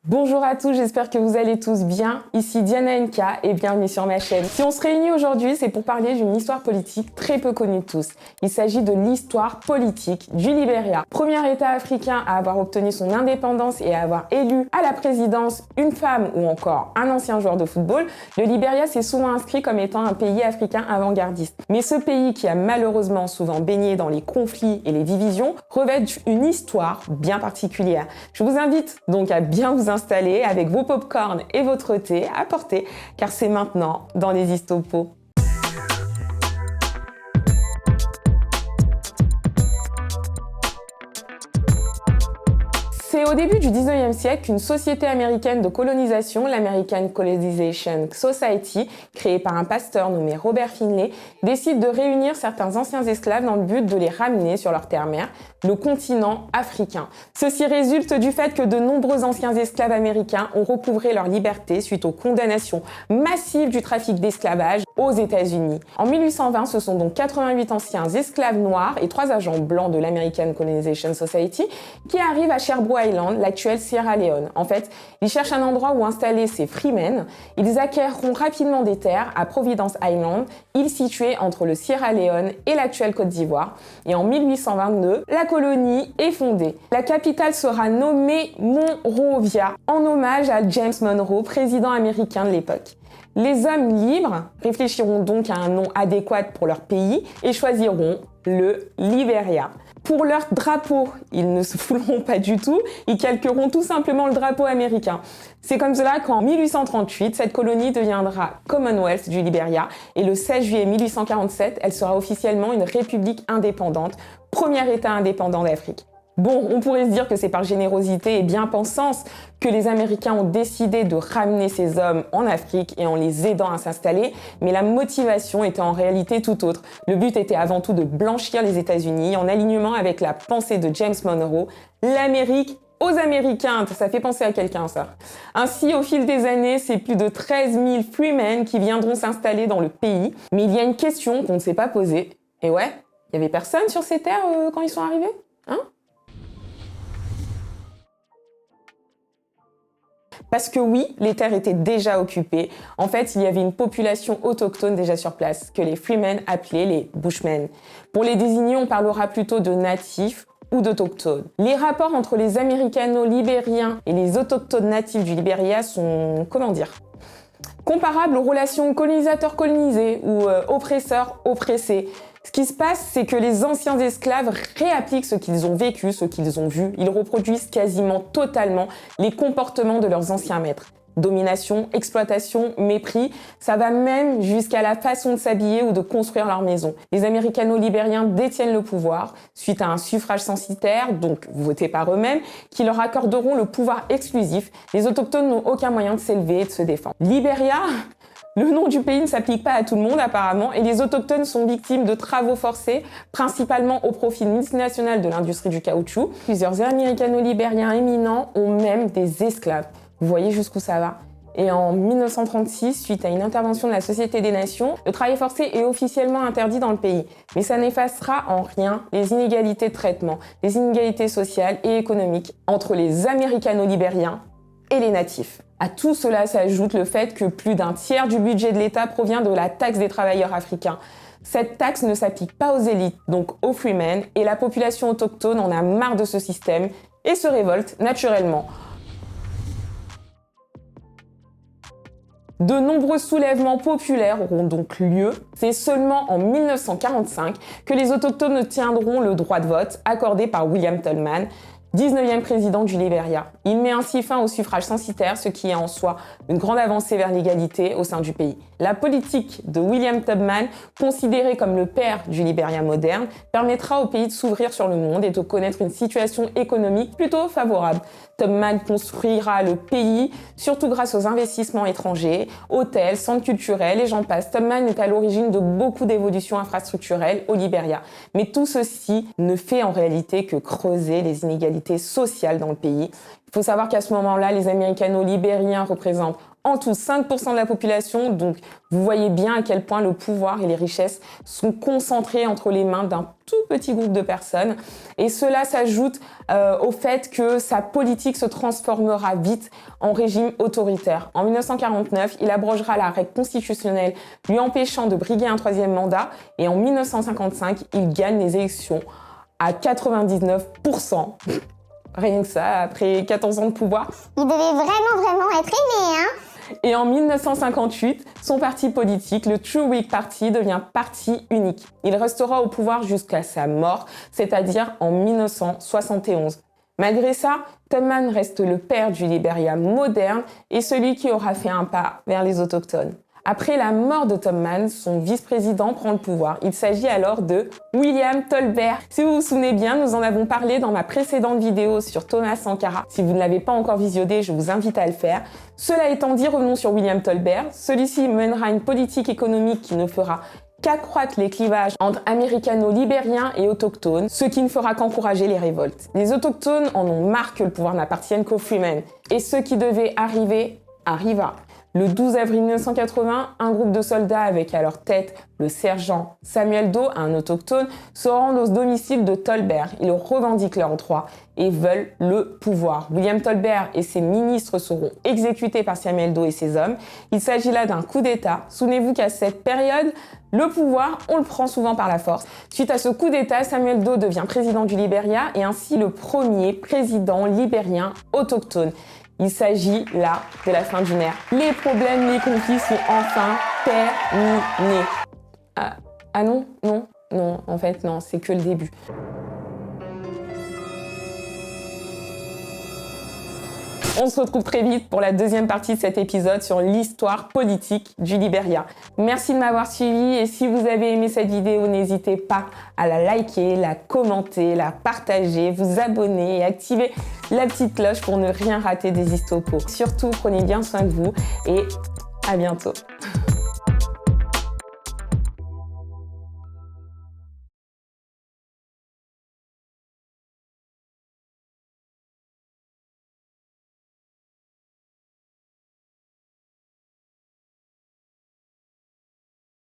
Bonjour à tous, j'espère que vous allez tous bien. Ici Diana NK et bienvenue sur ma chaîne. Si on se réunit aujourd'hui, c'est pour parler d'une histoire politique très peu connue de tous. Il s'agit de l'histoire politique du Libéria. Premier État africain à avoir obtenu son indépendance et à avoir élu à la présidence une femme ou encore un ancien joueur de football, le Libéria s'est souvent inscrit comme étant un pays africain avant-gardiste. Mais ce pays qui a malheureusement souvent baigné dans les conflits et les divisions revêt une histoire bien particulière. Je vous invite donc à bien vous installer avec vos pop-corn et votre thé à porter, car c'est maintenant dans les Histopos. C'est au début du 19e siècle qu'une société américaine de colonisation, l'American Colonization Society, créée par un pasteur nommé Robert Finlay, décide de réunir certains anciens esclaves dans le but de les ramener sur leur terre-mère, le continent africain. Ceci résulte du fait que de nombreux anciens esclaves américains ont recouvré leur liberté suite aux condamnations massives du trafic d'esclavage aux États-Unis. En 1820, ce sont donc 88 anciens esclaves noirs et 3 agents blancs de l'American Colonization Society qui arrivent à Sherbrooke Island, l'actuelle Sierra Leone. En fait, ils cherchent un endroit où installer ces freemen. Ils acquerront rapidement des terres à Providence Island, île située entre le Sierra Leone et l'actuelle Côte d'Ivoire. Et en 1822, la colonie est fondée. La capitale sera nommée Monrovia, en hommage à James Monroe, président américain de l'époque. Les hommes libres réfléchiront donc à un nom adéquat pour leur pays et choisiront le Libéria. Pour leur drapeau, ils ne se fouleront pas du tout, ils calqueront tout simplement le drapeau américain. C'est comme cela qu'en 1838, cette colonie deviendra Commonwealth du Libéria et le 16 juillet 1847, elle sera officiellement une république indépendante, premier État indépendant d'Afrique. Bon, on pourrait se dire que c'est par générosité et bien-pensance que les Américains ont décidé de ramener ces hommes en Afrique et en les aidant à s'installer, mais la motivation était en réalité tout autre. Le but était avant tout de blanchir les États-Unis en alignement avec la pensée de James Monroe, l'Amérique aux Américains. Ça fait penser à quelqu'un, ça. Ainsi, au fil des années, c'est plus de 13 000 freemen qui viendront s'installer dans le pays. Mais il y a une question qu'on ne s'est pas posée. Et ouais, il y avait personne sur ces terres quand ils sont arrivés, hein? Parce que oui, les terres étaient déjà occupées. En fait, il y avait une population autochtone déjà sur place, que les freemen appelaient les bushmen. Pour les désigner, on parlera plutôt de natifs ou d'autochtones. Les rapports entre les Américano-Libériens et les autochtones natifs du Libéria sont, comparables aux relations colonisateurs-colonisés ou oppresseurs-oppressés. Ce qui se passe, c'est que les anciens esclaves réappliquent ce qu'ils ont vécu, ce qu'ils ont vu. Ils reproduisent quasiment totalement les comportements de leurs anciens maîtres. Domination, exploitation, mépris, ça va même jusqu'à la façon de s'habiller ou de construire leur maison. Les Américano-Libériens détiennent le pouvoir suite à un suffrage censitaire, donc voté par eux-mêmes, qui leur accorderont le pouvoir exclusif. Les autochtones n'ont aucun moyen de s'élever et de se défendre. Libéria, le nom du pays ne s'applique pas à tout le monde apparemment et les autochtones sont victimes de travaux forcés, principalement au profit multinational de l'industrie du caoutchouc. Plusieurs Américano-Libériens éminents ont même des esclaves. Vous voyez jusqu'où ça va? Et en 1936, suite à une intervention de la Société des Nations, le travail forcé est officiellement interdit dans le pays. Mais ça n'effacera en rien les inégalités de traitement, les inégalités sociales et économiques entre les Américano-Libériens et les natifs. À tout cela s'ajoute le fait que plus d'un tiers du budget de l'État provient de la taxe des travailleurs africains. Cette taxe ne s'applique pas aux élites, donc aux freemen, et la population autochtone en a marre de ce système et se révolte naturellement. De nombreux soulèvements populaires auront donc lieu. C'est seulement en 1945 que les autochtones obtiendront le droit de vote accordé par William Tubman, 19e président du Libéria. Il met ainsi fin au suffrage censitaire, ce qui est en soi une grande avancée vers l'égalité au sein du pays. La politique de William Tubman, considéré comme le père du Libéria moderne, permettra au pays de s'ouvrir sur le monde et de connaître une situation économique plutôt favorable. Tubman construira le pays, surtout grâce aux investissements étrangers, hôtels, centres culturels et j'en passe. Tubman est à l'origine de beaucoup d'évolutions infrastructurelles au Libéria. Mais tout ceci ne fait en réalité que creuser les inégalités sociales dans le pays. Il faut savoir qu'à ce moment-là, les Américano-Libériens représentent en tout 5% de la population, donc vous voyez bien à quel point le pouvoir et les richesses sont concentrés entre les mains d'un tout petit groupe de personnes. Et cela s'ajoute au fait que sa politique se transformera vite en régime autoritaire. En 1949, il abrogera la règle constitutionnelle lui empêchant de briguer un troisième mandat. Et en 1955, il gagne les élections à 99%. Rien que ça, après 14 ans de pouvoir. Il devait vraiment être aimé, hein. Et en 1958, son parti politique, le True Whig Party, devient parti unique. Il restera au pouvoir jusqu'à sa mort, c'est-à-dire en 1971. Malgré ça, Tubman reste le père du Libéria moderne et celui qui aura fait un pas vers les autochtones. Après la mort de Tubman, son vice-président prend le pouvoir. Il s'agit alors de William Tolbert. Si vous vous souvenez bien, nous en avons parlé dans ma précédente vidéo sur Thomas Sankara. Si vous ne l'avez pas encore visionné, je vous invite à le faire. Cela étant dit, revenons sur William Tolbert. Celui-ci mènera une politique économique qui ne fera qu'accroître les clivages entre américano-libériens et autochtones, ce qui ne fera qu'encourager les révoltes. Les autochtones en ont marre que le pouvoir n'appartienne qu'aux Freemen. Et ce qui devait arriver, arriva. Le 12 avril 1980, un groupe de soldats avec à leur tête le sergent Samuel Doe, un autochtone, se rendent au domicile de Tolbert. Ils revendiquent leurs droits et veulent le pouvoir. William Tolbert et ses ministres seront exécutés par Samuel Doe et ses hommes. Il s'agit là d'un coup d'État. Souvenez-vous qu'à cette période, le pouvoir, on le prend souvent par la force. Suite à ce coup d'État, Samuel Doe devient président du Libéria et ainsi le premier président libérien autochtone. Il s'agit là de la fin d'une ère. Les problèmes, les conflits sont enfin terminés. Ah non, en fait non, c'est que le début. On se retrouve très vite pour la deuxième partie de cet épisode sur l'histoire politique du Libéria. Merci de m'avoir suivi et si vous avez aimé cette vidéo, n'hésitez pas à la liker, la commenter, la partager, vous abonner et activer la petite cloche pour ne rien rater des histopos. Surtout, prenez bien soin de vous et à bientôt.